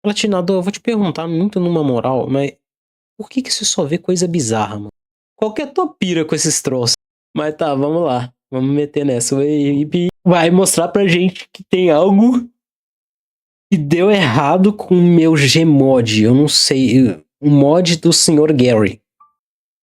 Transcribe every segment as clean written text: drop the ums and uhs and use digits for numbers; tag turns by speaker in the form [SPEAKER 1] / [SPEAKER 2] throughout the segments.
[SPEAKER 1] Platinador, eu vou te perguntar muito numa moral, mas por que que você só vê coisa bizarra, mano? Qual que é a tua pira com esses troços? Mas tá, vamos lá. Vamos meter nessa. O Abe vai mostrar pra gente que tem algo que deu errado com o meu Gmod. Eu não sei. O mod do Sr. Gary.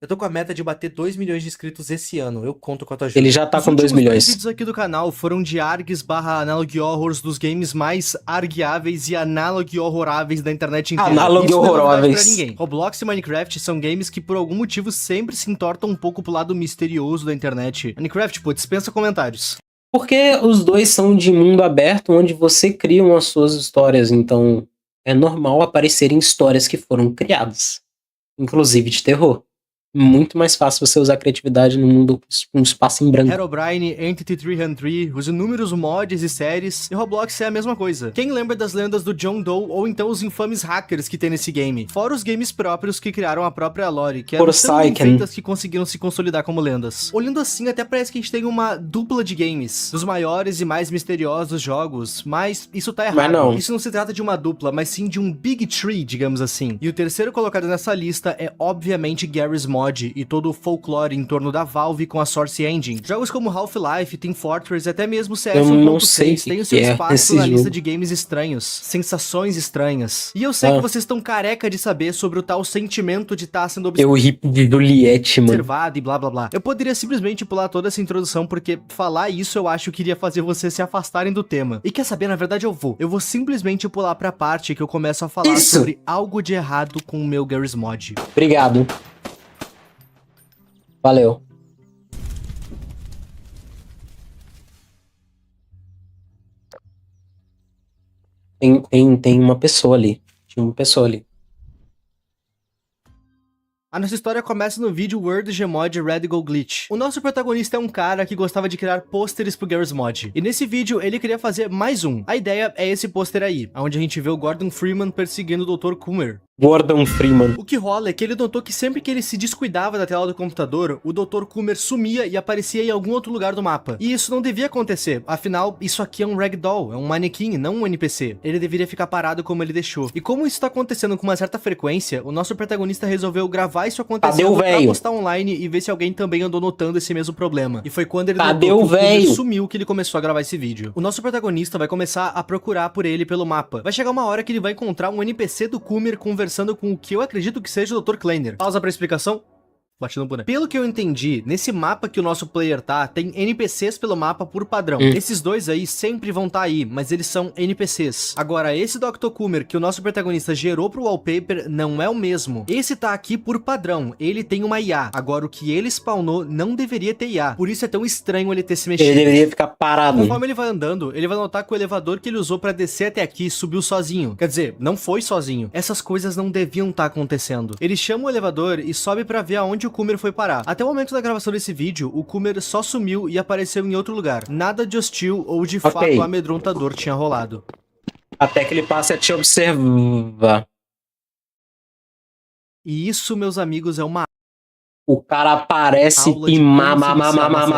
[SPEAKER 2] Eu tô com a meta de bater 2 milhões de inscritos esse ano, eu conto com a tua ajuda.
[SPEAKER 1] Ele já tá
[SPEAKER 2] Os
[SPEAKER 1] com 2
[SPEAKER 2] últimos
[SPEAKER 1] milhões.
[SPEAKER 2] 2 vídeos aqui do canal foram de ARGs barra Analog Horrors dos games mais argueáveis e analog horroráveis da internet inteira.
[SPEAKER 1] Analog
[SPEAKER 2] Isso não é novidade
[SPEAKER 1] horroráveis.
[SPEAKER 2] pra ninguém. Roblox e Minecraft são games que por algum motivo sempre se entortam um pouco pro lado misterioso da internet. Minecraft, pô, dispensa comentários.
[SPEAKER 1] Porque os dois são de mundo aberto, onde você cria as suas histórias, então é normal aparecerem histórias que foram criadas, inclusive de terror. Muito mais fácil você usar a criatividade no mundo, um espaço em branco.
[SPEAKER 2] Herobrine, Entity 303, os inúmeros mods e séries, e Roblox é a mesma coisa. Quem lembra das lendas do John Doe ou então os infames hackers que tem nesse game? Fora os games próprios que criaram a própria lore, que eram tão bem feitas que conseguiram se consolidar como lendas. Olhando assim, até parece que a gente tem uma dupla de games, dos maiores e mais misteriosos jogos, mas isso tá errado.
[SPEAKER 1] Mas não.
[SPEAKER 2] Isso não se trata de uma dupla, mas sim de um big tree, digamos assim. E o terceiro colocado nessa lista é obviamente Garry's Mod e todo o folclore em torno da Valve com a Source Engine. Jogos como Half-Life, Team Fortress e até mesmo CS 1.6 têm o seu espaço na lista de games estranhos, sensações estranhas. E eu sei que vocês estão careca de saber sobre o tal sentimento de estar sendo observado e blá blá blá. Eu poderia simplesmente pular toda essa introdução porque falar isso eu acho que iria fazer vocês se afastarem do tema. E quer saber, na verdade eu vou simplesmente pular pra parte que eu começo a falar sobre algo de errado com o meu Garry's Mod.
[SPEAKER 1] Obrigado. Valeu. Tem uma pessoa ali. Tinha uma pessoa ali.
[SPEAKER 2] A nossa história começa no vídeo World Gmod Radical Glitch. O nosso protagonista é um cara que gostava de criar pôsteres pro Garry's Mod. E nesse vídeo ele queria fazer mais um. A ideia é esse pôster aí, onde a gente vê o Gordon Freeman perseguindo o Dr. Coomer.
[SPEAKER 1] Gordon Freeman.
[SPEAKER 2] O que rola é que ele notou que sempre que ele se descuidava da tela do computador, o Dr. Coomer sumia e aparecia em algum outro lugar do mapa. E isso não devia acontecer, afinal, isso aqui é um ragdoll, é um manequim, não um NPC. Ele deveria ficar parado como ele deixou. E como isso tá acontecendo com uma certa frequência, o nosso protagonista resolveu gravar isso acontecendo pra postar online e ver se alguém também andou notando esse mesmo problema. E foi quando ele notou que o Coomer sumiu que ele começou a gravar esse vídeo. O nosso protagonista vai começar a procurar por ele pelo mapa. Vai chegar uma hora que ele vai encontrar um NPC do Coomer conversando com o que eu acredito que seja o Dr. Kleiner. Pausa pra explicação. Bati no boneco. Pelo que eu entendi, nesse mapa que o nosso player tá, tem NPCs pelo mapa por padrão. Esses dois aí sempre vão tá aí, mas eles são NPCs. Agora, esse Dr. Coomer que o nosso protagonista gerou pro wallpaper não é o mesmo. Esse tá aqui por padrão, ele tem uma IA. Agora, o que ele spawnou não deveria ter IA. Por isso é tão estranho ele ter se mexido.
[SPEAKER 1] Ele deveria ficar parado.
[SPEAKER 2] Conforme ele vai andando, ele vai notar que o elevador que ele usou pra descer até aqui subiu sozinho. Quer dizer, não foi sozinho. Essas coisas não deviam estar acontecendo. Ele chama o elevador e sobe pra ver aonde o Coomer foi parar. Até o momento da gravação desse vídeo, o Coomer só sumiu e apareceu em outro lugar. Nada de hostil ou de fato amedrontador tinha rolado.
[SPEAKER 1] Até que ele passe a te observar.
[SPEAKER 2] E isso, meus amigos, é uma
[SPEAKER 1] O cara aparece e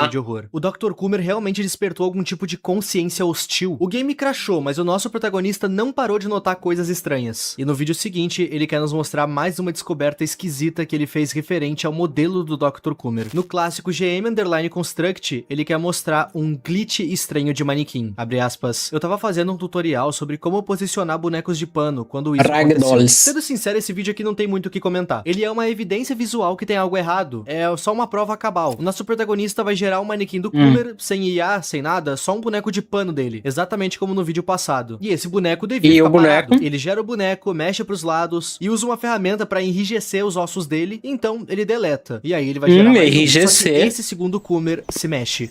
[SPEAKER 2] de horror. O Dr. Coomer realmente despertou algum tipo de consciência hostil. O game crashou, mas o nosso protagonista não parou de notar coisas estranhas. E no vídeo seguinte, ele quer nos mostrar mais uma descoberta esquisita que ele fez referente ao modelo do Dr. Coomer. No clássico GM_Construct, ele quer mostrar um glitch estranho de manequim. Abre aspas. Eu tava fazendo um tutorial sobre como posicionar bonecos de pano quando isso aconteceu. Sendo sincero, esse vídeo aqui não tem muito o que comentar. Ele é uma evidência visual que tem algo errado. É só uma prova cabal. O nosso protagonista vai gerar um manequim do Coomer, sem IA, sem nada, só um boneco de pano dele, exatamente como no vídeo passado. E esse boneco devia ficar parado. Ele gera o boneco, mexe pros lados e usa uma ferramenta pra enrijecer os ossos dele, então ele deleta. E aí ele vai gerar mais um. Só que esse segundo Coomer se mexe.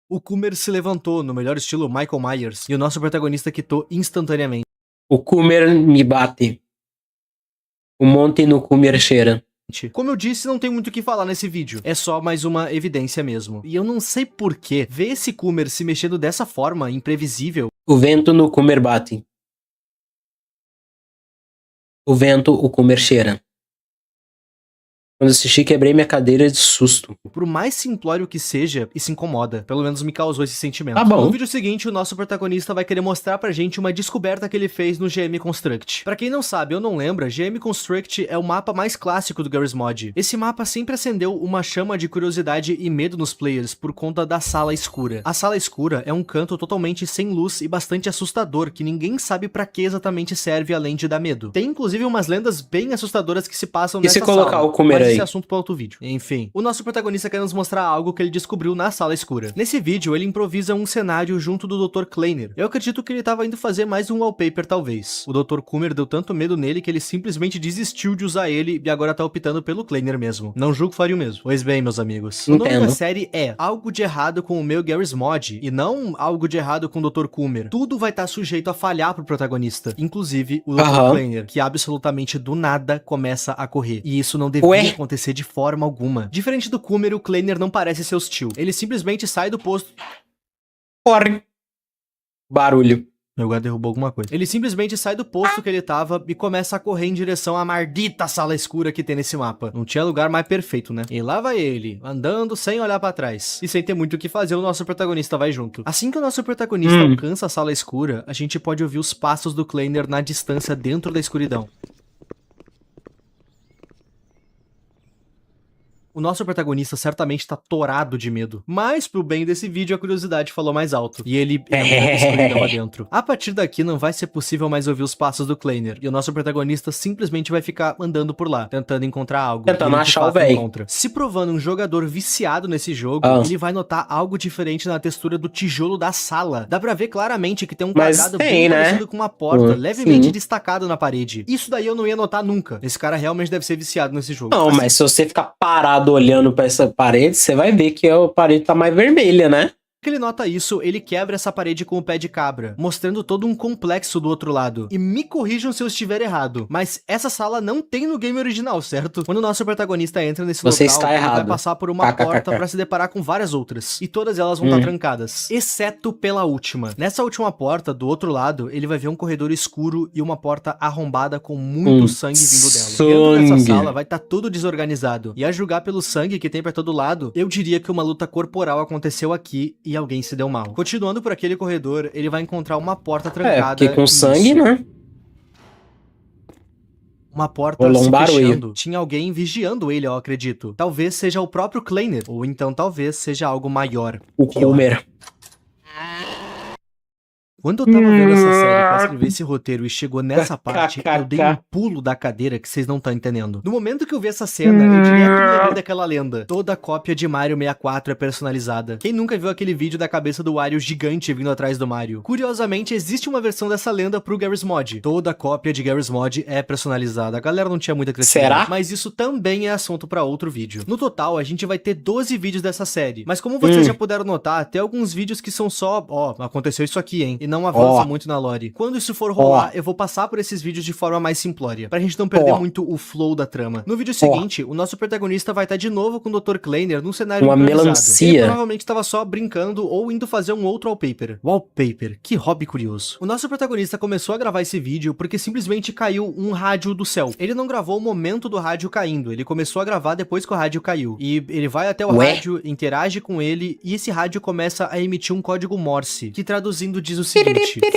[SPEAKER 2] O Coomer se levantou, no melhor estilo Michael Myers, e o nosso protagonista quitou instantaneamente.
[SPEAKER 1] O Coomer me bate. O monte no Coomer cheira.
[SPEAKER 2] Como eu disse, não tem muito o que falar nesse vídeo. É só mais uma evidência mesmo. E eu não sei porquê. Ver esse Coomer se mexendo dessa forma, imprevisível...
[SPEAKER 1] O vento no Coomer bate. O vento, o Coomer cheira. Quando eu assisti, quebrei minha cadeira de susto.
[SPEAKER 2] Por mais simplório que seja, isso incomoda. Pelo menos me causou esse sentimento.
[SPEAKER 1] Tá bom.
[SPEAKER 2] No vídeo seguinte, o nosso protagonista vai querer mostrar pra gente uma descoberta que ele fez no GM Construct. Pra quem não sabe ou não lembra, GM Construct é o mapa mais clássico do Garry's Mod. Esse mapa sempre acendeu uma chama de curiosidade e medo nos players por conta da Sala Escura. A Sala Escura é um canto totalmente sem luz e bastante assustador, que ninguém sabe pra que exatamente serve além de dar medo. Tem inclusive umas lendas bem assustadoras que se passam nessa
[SPEAKER 1] se colocar
[SPEAKER 2] sala,
[SPEAKER 1] o Coomer
[SPEAKER 2] mas
[SPEAKER 1] aí?
[SPEAKER 2] esse é assunto para outro vídeo. Enfim, o nosso protagonista quer nos mostrar algo que ele descobriu na Sala Escura. Nesse vídeo, ele improvisa um cenário junto do Dr. Kleiner. Eu acredito que ele tava indo fazer mais um wallpaper, talvez. O Dr. Coomer deu tanto medo nele que ele simplesmente desistiu de usar ele e agora tá optando pelo Kleiner mesmo. Não julgo, faria o mesmo. Pois bem, meus amigos. O nome da série é Algo de Errado com o Meu Garry's Mod e não Algo de Errado com o Dr. Coomer. Tudo vai estar sujeito a falhar pro protagonista, inclusive o Dr. Kleiner, que absolutamente do nada começa a correr. E isso não devia acontecer de forma alguma. Diferente do Coomer, o Kleiner não parece ser hostil. Ele simplesmente sai do posto...
[SPEAKER 1] Corre. Barulho.
[SPEAKER 2] Meu gato derrubou alguma coisa. Ele simplesmente sai do posto que ele tava e começa a correr em direção à maldita sala escura que tem nesse mapa. Não tinha lugar mais perfeito, né? E lá vai ele, andando sem olhar pra trás. E sem ter muito o que fazer, o nosso protagonista vai junto. Assim que o nosso protagonista alcança a sala escura, a gente pode ouvir os passos do Kleiner na distância dentro da escuridão. O nosso protagonista certamente tá torado de medo. Mas, pro bem desse vídeo, a curiosidade falou mais alto. E ele entra na escuridão adentro. A partir daqui, não vai ser possível mais ouvir os passos do Kleiner. E o nosso protagonista simplesmente vai ficar andando por lá, tentando encontrar algo.
[SPEAKER 1] Tentando achar o velho.
[SPEAKER 2] Se provando um jogador viciado nesse jogo, ele vai notar algo diferente na textura do tijolo da sala. Dá pra ver claramente que tem um quadrado bem parecido com uma porta, levemente destacado na parede. Isso daí eu não ia notar nunca. Esse cara realmente deve ser viciado nesse jogo.
[SPEAKER 1] Não, mas se você ficar parado olhando pra essa parede, você vai ver que a parede tá mais vermelha, né?
[SPEAKER 2] Que ele nota isso, ele quebra essa parede com o pé de cabra, mostrando todo um complexo do outro lado. E me corrijam se eu estiver errado, mas essa sala não tem no game original, certo? Quando o nosso protagonista entra nesse local, ele vai passar por uma porta pra se deparar com várias outras, e todas elas vão estar trancadas, exceto pela última. Nessa última porta, do outro lado, ele vai ver um corredor escuro e uma porta arrombada com muito sangue vindo dela. Dentro dessa sala vai estar tudo desorganizado, e a julgar pelo sangue que tem pra todo lado, eu diria que uma luta corporal aconteceu aqui e alguém se deu mal. Continuando por aquele corredor, ele vai encontrar uma porta trancada.
[SPEAKER 1] Porque com sangue, né?
[SPEAKER 2] Uma porta se fechando. Tinha alguém vigiando ele, eu acredito. Talvez seja o próprio Kleiner, ou então talvez seja algo maior.
[SPEAKER 1] O Coomer.
[SPEAKER 2] Quando eu tava vendo essa série pra escrever esse roteiro e chegou nessa parte, eu dei um pulo da cadeira que vocês não estão entendendo. No momento que eu vi essa cena, eu direto me lembrei daquela lenda. Toda cópia de Mario 64 é personalizada. Quem nunca viu aquele vídeo da cabeça do Wario gigante vindo atrás do Mario? Curiosamente, existe uma versão dessa lenda pro Garry's Mod. Toda cópia de Garry's Mod é personalizada. A galera não tinha muita criatividade.
[SPEAKER 1] Será?
[SPEAKER 2] Mas isso também é assunto pra outro vídeo. No total, a gente vai ter 12 vídeos dessa série. Mas como vocês já puderam notar, tem alguns vídeos que são só, aconteceu isso aqui, hein? E não avança muito na lore. Quando isso for rolar, eu vou passar por esses vídeos de forma mais simplória, pra gente não perder muito o flow da trama. No vídeo seguinte, o nosso protagonista vai estar de novo com o Dr. Kleiner num cenário improvisado.
[SPEAKER 1] Melancia.
[SPEAKER 2] Ele provavelmente estava só brincando ou indo fazer um outro wallpaper. Wallpaper, que hobby curioso. O nosso protagonista começou a gravar esse vídeo porque simplesmente caiu um rádio do céu. Ele não gravou o momento do rádio caindo, ele começou a gravar depois que o rádio caiu. E ele vai até o rádio, interage com ele, e esse rádio começa a emitir um código Morse, que traduzindo diz o seguinte: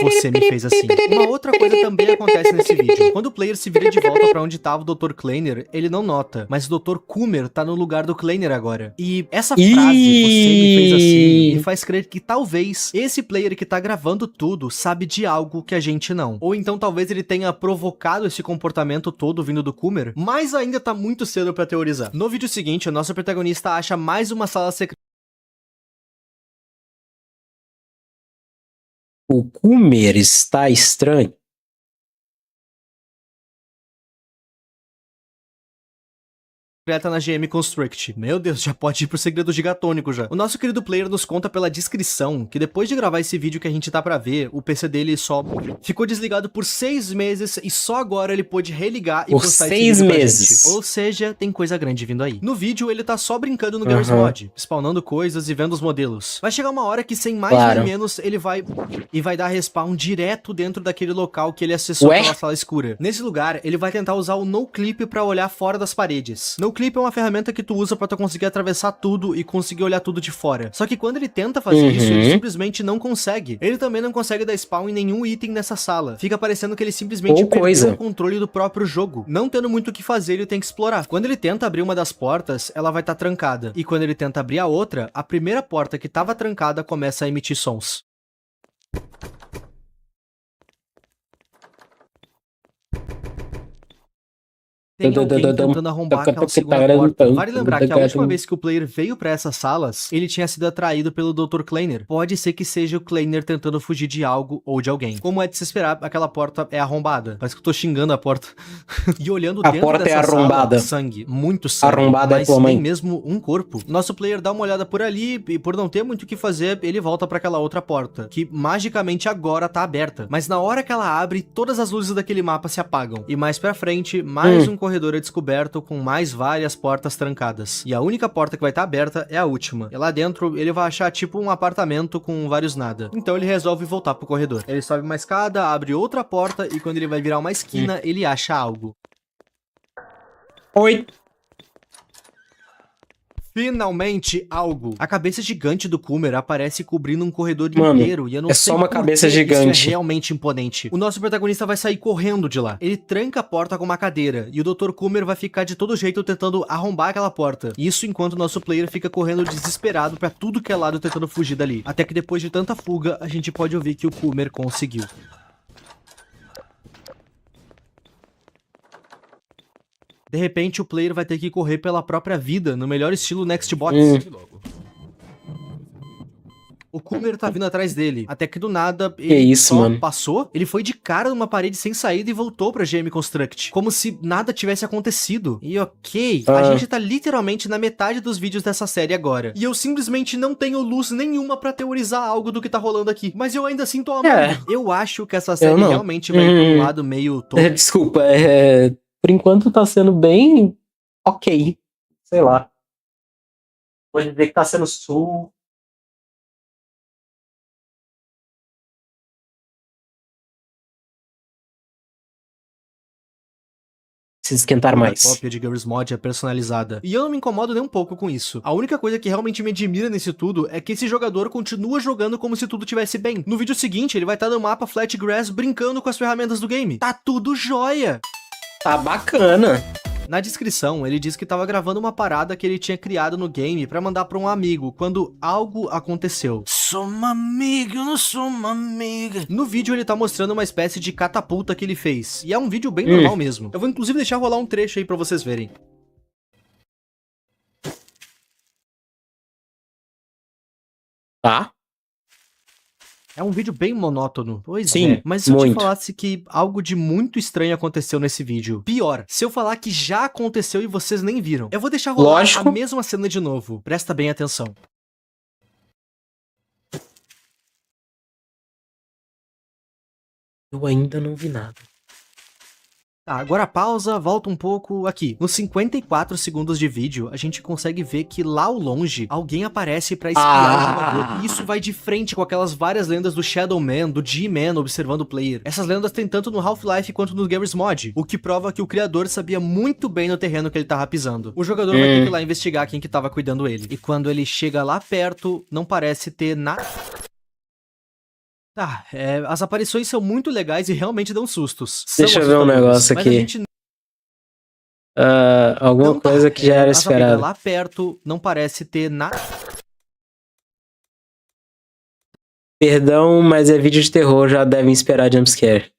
[SPEAKER 2] você me fez assim. Uma outra coisa também acontece nesse vídeo. Quando o player se vira de volta pra onde tava o Dr. Kleiner, ele não nota, mas o Dr. Coomer tá no lugar do Kleiner agora. E essa frase, você me fez assim, me faz crer que talvez esse player que tá gravando tudo sabe de algo que a gente não. Ou então talvez ele tenha provocado esse comportamento todo vindo do Coomer, mas ainda tá muito cedo pra teorizar. No vídeo seguinte, o nosso protagonista acha mais uma sala secreta.
[SPEAKER 1] O Coomer está estranho.
[SPEAKER 2] Na GM Construct. Meu Deus, já pode ir pro segredo gigatônico já. O nosso querido player nos conta pela descrição que depois de gravar esse vídeo que a gente tá pra ver, o PC dele só ficou desligado por 6 meses e só agora ele pôde religar e postar esse vídeo pra gente. Ou seja, tem coisa grande vindo aí. No vídeo, ele tá só brincando no Garry's Mod, spawnando coisas e vendo os modelos. Vai chegar uma hora que, sem mais nem menos, ele vai dar respawn direto dentro daquele local que ele acessou pela sala escura. Nesse lugar, ele vai tentar usar o NoClip pra olhar fora das paredes. clip é uma ferramenta que tu usa pra tu conseguir atravessar tudo e conseguir olhar tudo de fora. Só que quando ele tenta fazer isso, ele simplesmente não consegue. Ele também não consegue dar spawn em nenhum item nessa sala. Fica parecendo que ele simplesmente perdeu o controle do próprio jogo. Não tendo muito o que fazer, ele tem que explorar. Quando ele tenta abrir uma das portas, ela vai estar trancada. E quando ele tenta abrir a outra, a primeira porta que estava trancada começa a emitir sons. Tem alguém tentando arrombar aquela segunda porta. Vale lembrar que a última vez que o player veio pra essas salas, ele tinha sido atraído pelo Dr. Kleiner. Pode ser que seja o Kleiner tentando fugir de algo ou de alguém. Como é de se esperar, aquela porta é arrombada. Parece que eu tô xingando a porta. E olhando dentro dessa sala, sangue. Muito sangue.
[SPEAKER 1] Arrombada
[SPEAKER 2] mas tem mesmo um corpo. Nosso player dá uma olhada por ali e por não ter muito o que fazer, ele volta pra aquela outra porta, que magicamente agora tá aberta. Mas na hora que ela abre, todas as luzes daquele mapa se apagam. E mais pra frente, mais um corredor é descoberto com mais várias portas trancadas. E a única porta que vai estar aberta é a última. E lá dentro ele vai achar tipo um apartamento com vários nada. Então ele resolve voltar pro corredor. Ele sobe uma escada, abre outra porta e quando ele vai virar uma esquina, ele acha algo.
[SPEAKER 1] Oi.
[SPEAKER 2] Finalmente, algo. A cabeça gigante do Coomer aparece cobrindo um corredor inteiro e eu não sei
[SPEAKER 1] só uma cabeça gigante.
[SPEAKER 2] Isso é realmente imponente. O nosso protagonista vai sair correndo de lá. Ele tranca a porta com uma cadeira e o Dr. Coomer vai ficar de todo jeito tentando arrombar aquela porta. Isso enquanto o nosso player fica correndo desesperado pra tudo que é lado tentando fugir dali. Até que depois de tanta fuga, a gente pode ouvir que o Coomer conseguiu. De repente, o player vai ter que correr pela própria vida, no melhor estilo Nextbot. O Coomer tá vindo atrás dele, até que do nada ele passou, ele foi de cara numa parede sem saída e voltou pra GM Construct, como se nada tivesse acontecido. E ok, a gente tá literalmente na metade dos vídeos dessa série agora, e eu simplesmente não tenho luz nenhuma pra teorizar algo do que tá rolando aqui, mas eu ainda assim tô amando. Eu acho que essa série realmente vai pra um lado meio tosco.
[SPEAKER 1] Desculpa, por enquanto tá sendo bem ok, sei lá. Pode dizer que tá sendo se esquentar mais.
[SPEAKER 2] A cópia de Garry's Mod é personalizada. E eu não me incomodo nem um pouco com isso. A única coisa que realmente me admira nesse tudo é que esse jogador continua jogando como se tudo tivesse bem. No vídeo seguinte, ele vai estar no mapa Flatgrass brincando com as ferramentas do game. Tá tudo jóia!
[SPEAKER 1] Tá bacana.
[SPEAKER 2] Na descrição, ele diz que tava gravando uma parada que ele tinha criado no game pra mandar pra um amigo, quando algo aconteceu. Sou uma amiga, eu não sou uma amiga. No vídeo ele tá mostrando uma espécie de catapulta que ele fez, e é um vídeo bem normal mesmo. Eu vou inclusive deixar rolar um trecho aí pra vocês verem.
[SPEAKER 1] Tá.
[SPEAKER 2] É um vídeo bem monótono. Pois
[SPEAKER 1] Sim,
[SPEAKER 2] é. Mas se eu te falasse que algo de muito estranho aconteceu nesse vídeo? Pior, se eu falar que já aconteceu e vocês nem viram. Eu vou deixar rolar a mesma cena de novo. Presta bem atenção.
[SPEAKER 1] Eu ainda não vi nada.
[SPEAKER 2] Tá, agora pausa, volta um pouco aqui. Nos 54 segundos de vídeo, a gente consegue ver que lá ao longe, alguém aparece pra espiar o jogador. E isso vai de frente com aquelas várias lendas do Shadow Man, do G-Man observando o player. Essas lendas tem tanto no Half-Life quanto no Garry's Mod, o que prova que o criador sabia muito bem no terreno que ele tava pisando. O jogador vai ter que ir lá investigar quem que tava cuidando ele. E quando ele chega lá perto, não parece ter nada... Tá, as aparições são muito legais e realmente dão sustos.
[SPEAKER 1] Deixa eu ver um negócio aqui. Alguma coisa que já era esperada.
[SPEAKER 2] Lá perto não parece ter nada.
[SPEAKER 1] Perdão, mas é vídeo de terror, já devem esperar jumpscare.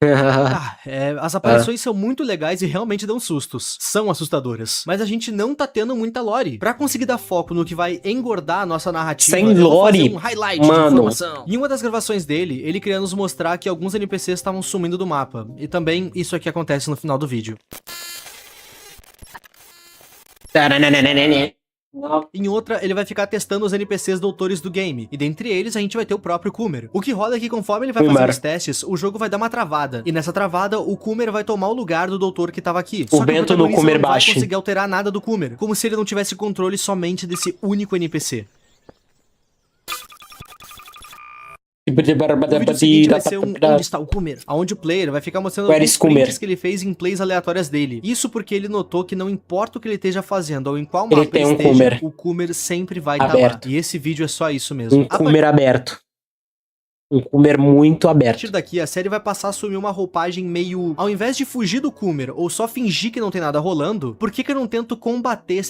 [SPEAKER 2] As aparições são muito legais e realmente dão sustos. São assustadoras. Mas a gente não tá tendo muita lore. Pra conseguir dar foco no que vai engordar a nossa narrativa,
[SPEAKER 1] sem lore,
[SPEAKER 2] um highlight de informação. Em uma das gravações dele, ele queria nos mostrar que alguns NPCs estavam sumindo do mapa. E também isso aqui acontece no final do vídeo. Em outra, ele vai ficar testando os NPCs doutores do game, e dentre eles a gente vai ter o próprio Coomer. O que rola é que conforme ele vai fazendo os testes, o jogo vai dar uma travada, e nessa travada o Coomer vai tomar o lugar do doutor que tava aqui.
[SPEAKER 1] O Bento no Coomer baixo.
[SPEAKER 2] Não vai conseguir alterar nada do Coomer, como se ele não tivesse controle somente desse único NPC. O vídeo seguinte vai ser Onde está o Coomer? Onde o player vai ficar mostrando alguns prints que ele fez em plays aleatórias dele. Isso porque ele notou que não importa o que ele esteja fazendo ou em qual mapa ele esteja, o Coomer sempre vai estar lá. E esse vídeo é só isso mesmo.
[SPEAKER 1] Um Coomer aberto. Um Coomer muito aberto.
[SPEAKER 2] A partir daqui, a série vai passar a assumir uma roupagem meio... Ao invés de fugir do Coomer ou só fingir que não tem nada rolando, por que eu não tento combater...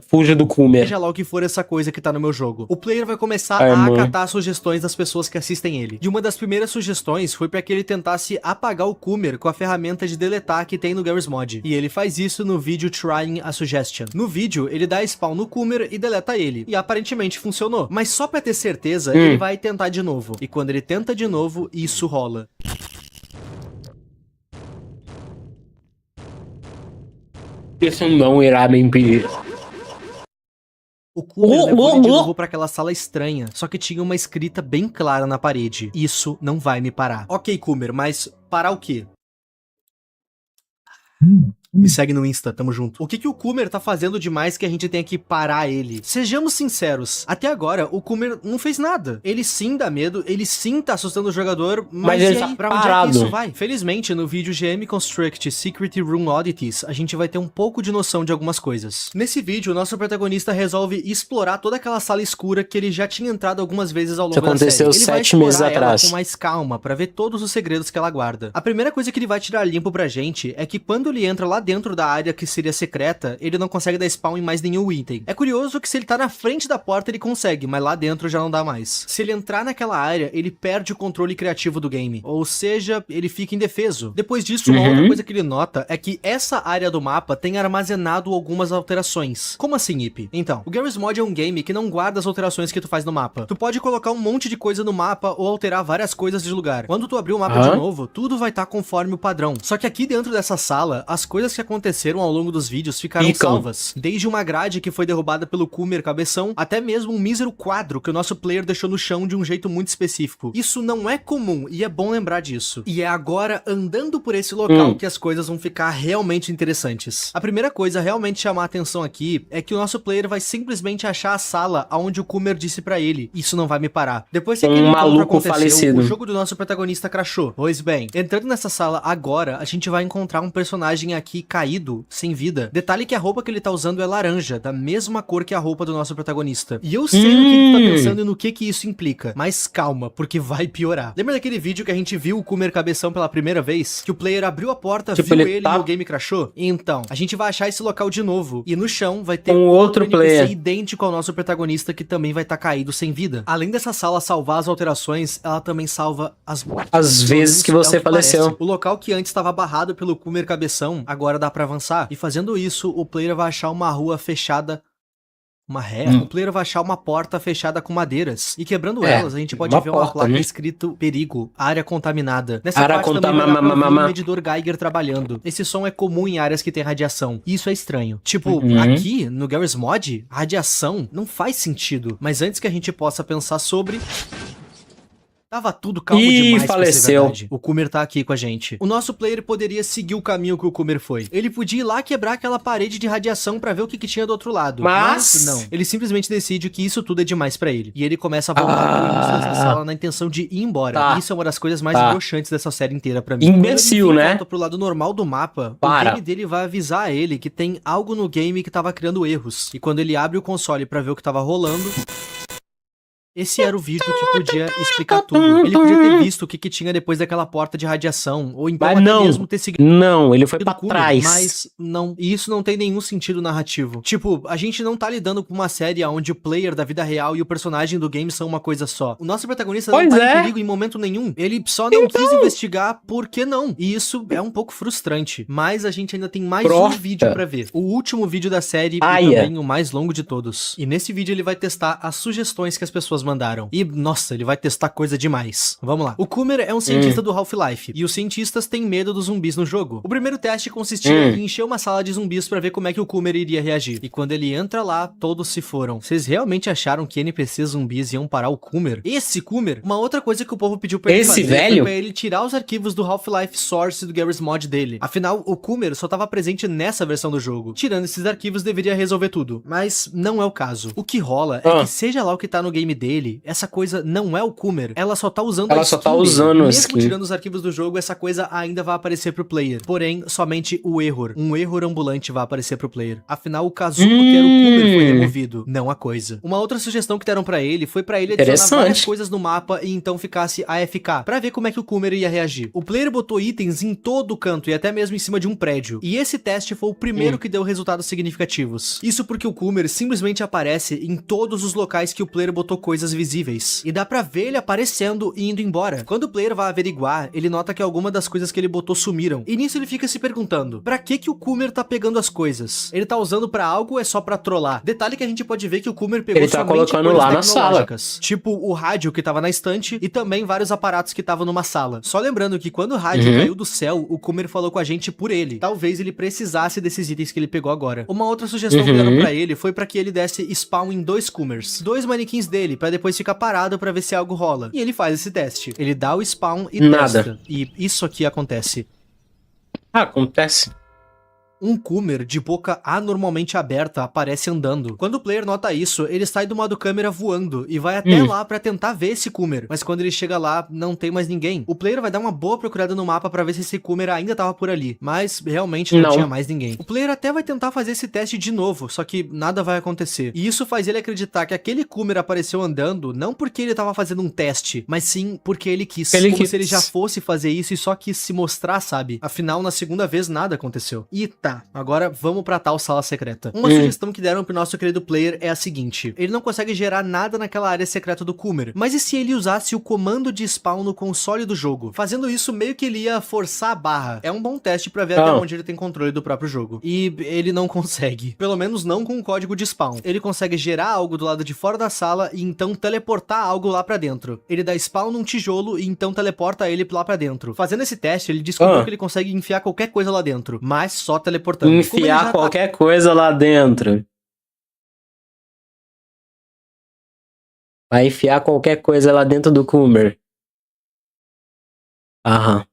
[SPEAKER 1] Fuja do Coomer.
[SPEAKER 2] Seja lá o que for essa coisa que tá no meu jogo. O player vai começar a acatar sugestões das pessoas que assistem ele. E uma das primeiras sugestões foi pra que ele tentasse apagar o Coomer com a ferramenta de deletar que tem no Garry's Mod. E ele faz isso no vídeo Trying a Suggestion. No vídeo, ele dá spawn no Coomer e deleta ele. E aparentemente funcionou. Mas só pra ter certeza, ele vai tentar de novo. E quando ele tenta de novo, isso rola.
[SPEAKER 1] Isso não irá me impedir.
[SPEAKER 2] O Coomer levou ele de novo pra aquela sala estranha, só que tinha uma escrita bem clara na parede. Isso não vai me parar. Ok, Coomer, mas parar o quê? Me segue no Insta, tamo junto. O que o Coomer tá fazendo demais que a gente tem que parar ele? Sejamos sinceros, até agora o Coomer não fez nada. Ele sim dá medo, ele sim tá assustando o jogador, mas
[SPEAKER 1] ele tá
[SPEAKER 2] pra onde é que isso vai? Felizmente, no vídeo GM Construct Secret Room Oddities, a gente vai ter um pouco de noção de algumas coisas. Nesse vídeo, o nosso protagonista resolve explorar toda aquela sala escura que ele já tinha entrado algumas vezes ao longo da série.
[SPEAKER 1] Isso aconteceu 7 meses atrás.
[SPEAKER 2] Com mais calma, pra ver todos os segredos que ela guarda. A primeira coisa que ele vai tirar limpo pra gente é que quando ele entra lá dentro da área que seria secreta, ele não consegue dar spawn em mais nenhum item. É curioso que se ele tá na frente da porta ele consegue, mas lá dentro já não dá mais. Se ele entrar naquela área, ele perde o controle criativo do game, ou seja, ele fica indefeso. Depois disso, uma outra coisa que ele nota é que essa área do mapa tem armazenado algumas alterações. Como assim, Ip? Então, o Garry's Mod é um game que não guarda as alterações que tu faz no mapa. Tu pode colocar um monte de coisa no mapa ou alterar várias coisas de lugar. Quando tu abrir o mapa de novo, tudo vai estar conforme o padrão. Só que aqui dentro dessa sala, as coisas que aconteceram ao longo dos vídeos ficaram salvas. Desde uma grade que foi derrubada pelo Coomer cabeção, até mesmo um mísero quadro que o nosso player deixou no chão de um jeito muito específico. Isso não é comum e é bom lembrar disso. E é agora, andando por esse local, que as coisas vão ficar realmente interessantes. A primeira coisa a realmente chamar a atenção aqui é que o nosso player vai simplesmente achar a sala onde o Coomer disse pra ele: isso não vai me parar. Depois que aquele
[SPEAKER 1] maluco falecido,
[SPEAKER 2] o jogo do nosso protagonista crashou. Pois bem, entrando nessa sala agora, a gente vai encontrar um personagem aqui caído, sem vida. Detalhe que a roupa que ele tá usando é laranja, da mesma cor que a roupa do nosso protagonista. E eu sei no que tu tá pensando e no que isso implica, mas calma, porque vai piorar. Lembra daquele vídeo que a gente viu o Coomer cabeção pela primeira vez? Que o player abriu a porta, viu ele e o game crashou? Então, a gente vai achar esse local de novo, e no chão vai ter outro NPC idêntico ao nosso protagonista que também vai estar caído sem vida. Além dessa sala salvar as alterações, ela também salva as
[SPEAKER 1] vezes que você faleceu.
[SPEAKER 2] O local que antes estava barrado pelo Coomer cabeção, agora dá pra avançar. E fazendo isso, o player vai achar uma rua fechada, o player vai achar uma porta fechada com madeiras. E quebrando elas, a gente pode ver uma placa escrito perigo, área contaminada. Nessa parte também vai dar pra ver um medidor Geiger trabalhando. Esse som é comum em áreas que tem radiação. E isso é estranho. Tipo, aqui, no Garry's Mod, radiação não faz sentido. Mas antes que a gente possa pensar sobre... Tava tudo calmo demais pra ser verdade. O Coomer tá aqui com a gente. O nosso player poderia seguir o caminho que o Coomer foi. Ele podia ir lá quebrar aquela parede de radiação pra ver o que tinha do outro lado. Mas não. Ele simplesmente decide que isso tudo é demais pra ele. E ele começa a voltar pro início dessa sala na intenção de ir embora. Isso é uma das coisas mais broxantes dessa série inteira pra mim.
[SPEAKER 1] Imbecil, né?
[SPEAKER 2] Volta pro lado normal do mapa, o game dele vai avisar a ele que tem algo no game que tava criando erros. E quando ele abre o console pra ver o que tava rolando... Esse era o vídeo que podia explicar tudo. Ele podia ter visto o que tinha depois daquela porta de radiação, ou então até mesmo ter seguido...
[SPEAKER 1] Não, ele foi pra trás.
[SPEAKER 2] Mas não, e isso não tem nenhum sentido narrativo. Tipo, a gente não tá lidando com uma série onde o player da vida real e o personagem do game são uma coisa só. O nosso protagonista não tá em perigo em momento nenhum. Ele só não quis investigar por que não. E isso é um pouco frustrante. Mas a gente ainda tem mais um vídeo pra ver. O último vídeo da série e também o mais longo de todos. E nesse vídeo ele vai testar as sugestões que as pessoas mandaram. E, nossa, ele vai testar coisa demais. Vamos lá. O Coomer é um cientista do Half-Life, e os cientistas têm medo dos zumbis no jogo. O primeiro teste consistia em encher uma sala de zumbis pra ver como é que o Coomer iria reagir. E quando ele entra lá, todos se foram. Vocês realmente acharam que NPCs zumbis iam parar o Coomer? Esse Coomer? Uma outra coisa que o povo pediu pra ele fazer foi pra ele tirar os arquivos do Half-Life Source do Garry's Mod dele. Afinal, o Coomer só tava presente nessa versão do jogo. Tirando esses arquivos, deveria resolver tudo. Mas não é o caso. O que rola é que seja lá o que tá no game dele, ele, essa coisa não é o Coomer, ela só tá usando
[SPEAKER 1] Ela
[SPEAKER 2] a
[SPEAKER 1] só
[SPEAKER 2] skin
[SPEAKER 1] tá
[SPEAKER 2] dele.
[SPEAKER 1] usando a
[SPEAKER 2] Mesmo
[SPEAKER 1] skin.
[SPEAKER 2] tirando os arquivos do jogo, essa coisa ainda vai aparecer pro player. Porém, somente o error, um erro ambulante vai aparecer pro player. Afinal, o Kazuko, que era o Coomer, foi removido, não a coisa. Uma outra sugestão que deram pra ele foi pra ele adicionar várias
[SPEAKER 1] Interessante.
[SPEAKER 2] coisas no mapa e então ficasse AFK, pra ver como é que o Coomer ia reagir. O player botou itens em todo o canto e até mesmo em cima de um prédio. E esse teste foi o primeiro que deu resultados significativos. Isso porque o Coomer simplesmente aparece em todos os locais que o player botou coisas visíveis. E dá pra ver ele aparecendo e indo embora. Quando o player vai averiguar, ele nota que alguma das coisas que ele botou sumiram. E nisso ele fica se perguntando, pra que o Coomer tá pegando as coisas? Ele tá usando pra algo ou é só pra trollar? Detalhe que a gente pode ver que o Coomer pegou
[SPEAKER 1] Ele tá
[SPEAKER 2] somente
[SPEAKER 1] colocando
[SPEAKER 2] coisas
[SPEAKER 1] lá na sala.
[SPEAKER 2] tecnológicas. Tipo o rádio que tava na estante e também vários aparatos que estavam numa sala. Só lembrando que quando o rádio caiu do céu, o Coomer falou com a gente por ele. Talvez ele precisasse desses itens que ele pegou agora. Uma outra sugestão que deram pra ele foi pra que ele desse spawn em 2 Coomers. 2 manequins dele, pra depois ficar parado pra ver se algo rola. E ele faz esse teste. Ele dá o spawn e
[SPEAKER 1] Nada.
[SPEAKER 2] testa. E isso aqui acontece.
[SPEAKER 1] Acontece.
[SPEAKER 2] Um Coomer de boca anormalmente aberta aparece andando. Quando o player nota isso, ele sai do modo câmera voando e vai até lá pra tentar ver esse Coomer. Mas quando ele chega lá, não tem mais ninguém. O player vai dar uma boa procurada no mapa pra ver se esse Coomer ainda tava por ali. Mas realmente não tinha mais ninguém. O player até vai tentar fazer esse teste de novo, só que nada vai acontecer. E isso faz ele acreditar que aquele Coomer apareceu andando, não porque ele tava fazendo um teste, mas sim porque ele quis. Como se ele já fosse fazer isso e só quis se mostrar, sabe? Afinal, na segunda vez, nada aconteceu. E tá, agora vamos pra tal sala secreta. Uma sugestão que deram pro nosso querido player é a seguinte: ele não consegue gerar nada naquela área secreta do Coomer, mas e se ele usasse o comando de spawn no console do jogo? Fazendo isso, meio que ele ia forçar a barra. É um bom teste pra ver até onde ele tem controle do próprio jogo. E ele não consegue. Pelo menos não com o código de spawn. Ele consegue gerar algo do lado de fora da sala e então teleportar algo lá pra dentro. Ele dá spawn num tijolo e então teleporta ele lá pra dentro. Fazendo esse teste, ele descobriu que ele consegue enfiar qualquer coisa lá dentro, mas só teleportando.
[SPEAKER 1] Enfiar qualquer coisa lá dentro. Vai enfiar qualquer coisa lá dentro do Coomer. Aham.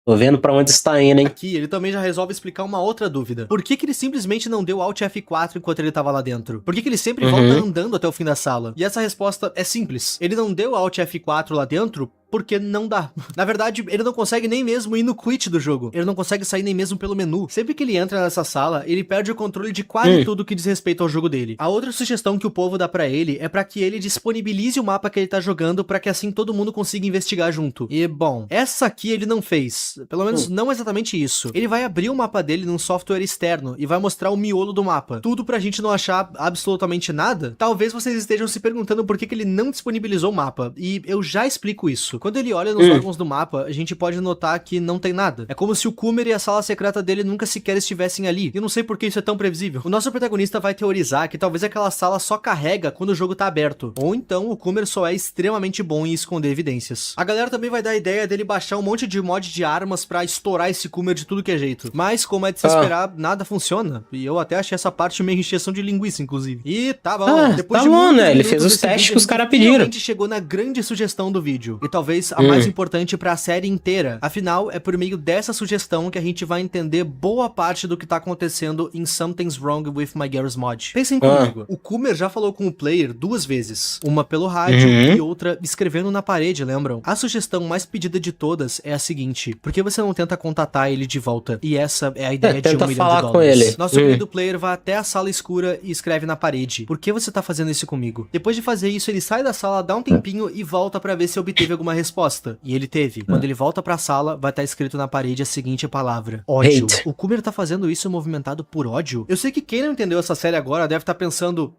[SPEAKER 1] Tô vendo pra onde está indo, hein?
[SPEAKER 2] Aqui, ele também já resolve explicar uma outra dúvida. Por que ele simplesmente não deu Alt F4 enquanto ele tava lá dentro? Por que ele sempre volta andando até o fim da sala? E essa resposta é simples. Ele não deu Alt F4 lá dentro porque não dá. Na verdade, ele não consegue nem mesmo ir no quit do jogo. Ele não consegue sair nem mesmo pelo menu. Sempre que ele entra nessa sala, ele perde o controle de quase tudo que diz respeito ao jogo dele. A outra sugestão que o povo dá pra ele é pra que ele disponibilize o mapa que ele tá jogando pra que assim todo mundo consiga investigar junto. E, bom, essa aqui ele não fez. Pelo menos não exatamente isso. Ele vai abrir o mapa dele num software externo e vai mostrar o miolo do mapa. Tudo pra gente não achar absolutamente nada. Talvez vocês estejam se perguntando por que ele não disponibilizou o mapa. E eu já explico isso. Quando ele olha nos órgãos do mapa, a gente pode notar que não tem nada. É como se o Coomer e a sala secreta dele nunca sequer estivessem ali. E eu não sei por que isso é tão previsível. O nosso protagonista vai teorizar que talvez aquela sala só carrega quando o jogo tá aberto. Ou então o Coomer só é extremamente bom em esconder evidências. A galera também vai dar a ideia dele baixar um monte de mod de armas pra estourar esse Coomer de tudo que é jeito. Mas, como é de se esperar, nada funciona. E eu até achei essa parte meio encheção de linguiça, inclusive. E tá bom. Depois de muitos
[SPEAKER 1] né? Ele
[SPEAKER 2] minutos
[SPEAKER 1] fez os
[SPEAKER 2] desse
[SPEAKER 1] testes
[SPEAKER 2] vídeo,
[SPEAKER 1] que os caras pediram.
[SPEAKER 2] Finalmente chegou na grande sugestão do vídeo. E talvez a mais importante pra série inteira. Afinal, é por meio dessa sugestão que a gente vai entender boa parte do que tá acontecendo em Something's Wrong with My Garry's Mod. Pensem comigo. O Coomer já falou com o player 2 vezes. Uma pelo rádio e outra escrevendo na parede, lembram? A sugestão mais pedida de todas é a seguinte: por que você não tenta contatar ele de volta? E essa é a ideia de $1 milhão.
[SPEAKER 1] Falar com ele.
[SPEAKER 2] Nosso querido player vai até a sala escura e escreve na parede: por que você tá fazendo isso comigo? Depois de fazer isso, ele sai da sala, dá um tempinho e volta pra ver se obteve alguma resposta. E ele teve. Quando ele volta pra sala, vai estar escrito na parede a seguinte palavra: ódio.
[SPEAKER 1] Hate.
[SPEAKER 2] O Coomer tá fazendo isso movimentado por ódio? Eu sei que quem não entendeu essa série agora deve estar pensando,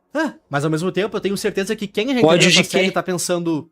[SPEAKER 2] mas ao mesmo tempo eu tenho certeza que quem já entendeu essa série tá pensando,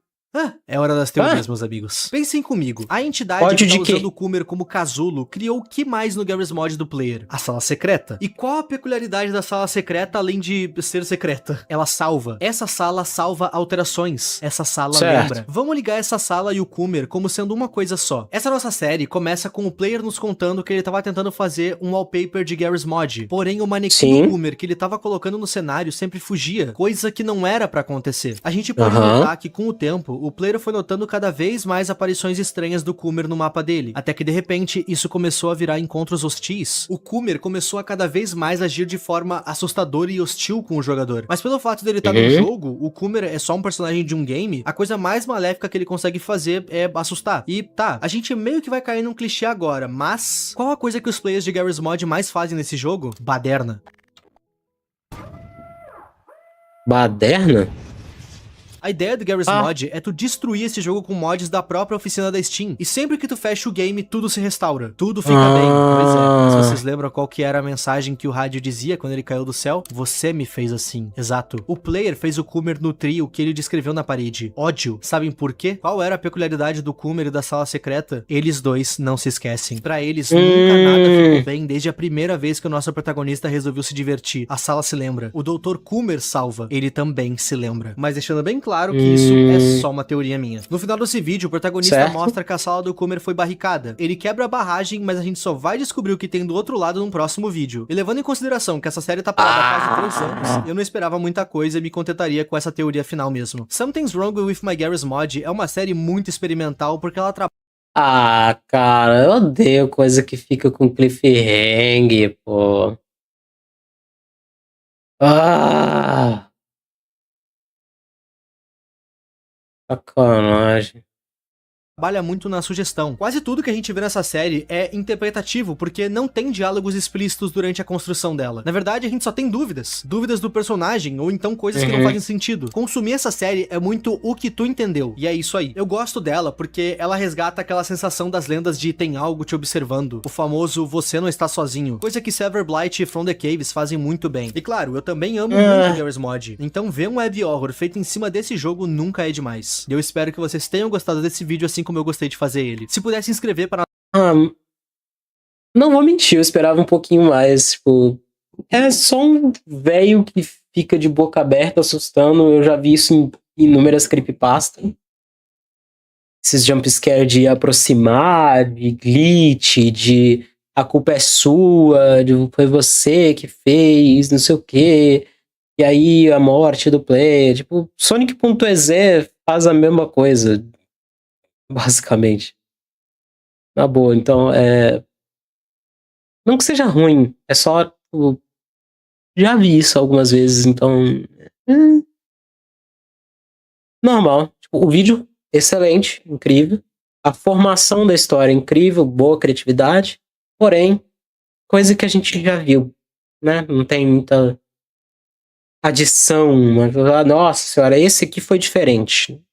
[SPEAKER 2] é hora das teorias, meus amigos. Pensem comigo. A entidade que tá usando o Coomer como casulo criou o que mais no Garry's Mod do player? A sala secreta. E qual a peculiaridade da sala secreta além de ser secreta? Ela salva. Essa sala salva alterações. Essa sala lembra. Vamos ligar essa sala e o Coomer como sendo uma coisa só. Essa nossa série começa com o player nos contando que ele tava tentando fazer um wallpaper de Garry's Mod. Porém, o manequim do Coomer que ele tava colocando no cenário sempre fugia. Coisa que não era pra acontecer. A gente pode notar que com o tempo, o player foi notando cada vez mais aparições estranhas do Coomer no mapa dele, até que de repente isso começou a virar encontros hostis. O Coomer começou a cada vez mais agir de forma assustadora e hostil com o jogador. Mas pelo fato dele estar no jogo, o Coomer é só um personagem de um game, a coisa mais maléfica que ele consegue fazer é assustar. E tá, a gente meio que vai cair num clichê agora, mas qual a coisa que os players de Garry's Mod mais fazem nesse jogo? Baderna.
[SPEAKER 1] Baderna?
[SPEAKER 2] A ideia do Garry's Mod é tu destruir esse jogo com mods da própria oficina da Steam. E sempre que tu fecha o game, tudo se restaura. Tudo fica bem. Pois é. Mas vocês lembram qual que era a mensagem que o rádio dizia quando ele caiu do céu? Você me fez assim. Exato. O player fez o Coomer nutrir o que ele descreveu na parede. Ódio. Sabem por quê? Qual era a peculiaridade do Coomer e da sala secreta? Eles dois não se esquecem. Pra eles, nunca nada ficou bem desde a primeira vez que o nosso protagonista resolveu se divertir. A sala se lembra. O Dr. Coomer salva. Ele também se lembra. Mas deixando bem claro que isso é só uma teoria minha. No final desse vídeo, o protagonista mostra que a sala do Coomer foi barricada. Ele quebra a barragem, mas a gente só vai descobrir o que tem do outro lado num próximo vídeo. E levando em consideração que essa série tá parada há quase 3 anos, eu não esperava muita coisa e me contentaria com essa teoria final mesmo. Something's Wrong with My Garry's Mod é uma série muito experimental porque ela
[SPEAKER 1] Ah, cara, eu odeio coisa que fica com cliffhanger, pô. Ah, sacanagem.
[SPEAKER 2] trabalha muito na sugestão. Quase tudo que a gente vê nessa série é interpretativo, porque não tem diálogos explícitos durante a construção dela. Na verdade, a gente só tem dúvidas. Dúvidas do personagem, ou então coisas que não fazem sentido. Consumir essa série é muito o que tu entendeu, e é isso aí. Eu gosto dela porque ela resgata aquela sensação das lendas de tem algo te observando. O famoso você não está sozinho. Coisa que Silverblight e From the Caves fazem muito bem. E claro, eu também amo muito Garry's Mod. Então ver um web horror feito em cima desse jogo nunca é demais. Eu espero que vocês tenham gostado desse vídeo assim como eu gostei de fazer ele. Se puder se inscrever para...
[SPEAKER 1] Não vou mentir, eu esperava um pouquinho mais, tipo... É só um velho que fica de boca aberta assustando, eu já vi isso em inúmeras creepypastas. Esses jumpscare de aproximar, de glitch, de a culpa é sua, de foi você que fez, não sei o quê. E aí a morte do player, tipo, Sonic.exe faz a mesma coisa, basicamente. Na boa, então, não que seja ruim, é só, tipo, já vi isso algumas vezes, então, normal. Tipo, o vídeo, excelente, incrível. A formação da história, incrível, boa criatividade. Porém, coisa que a gente já viu, né? Não tem muita adição. Nossa senhora, esse aqui foi diferente.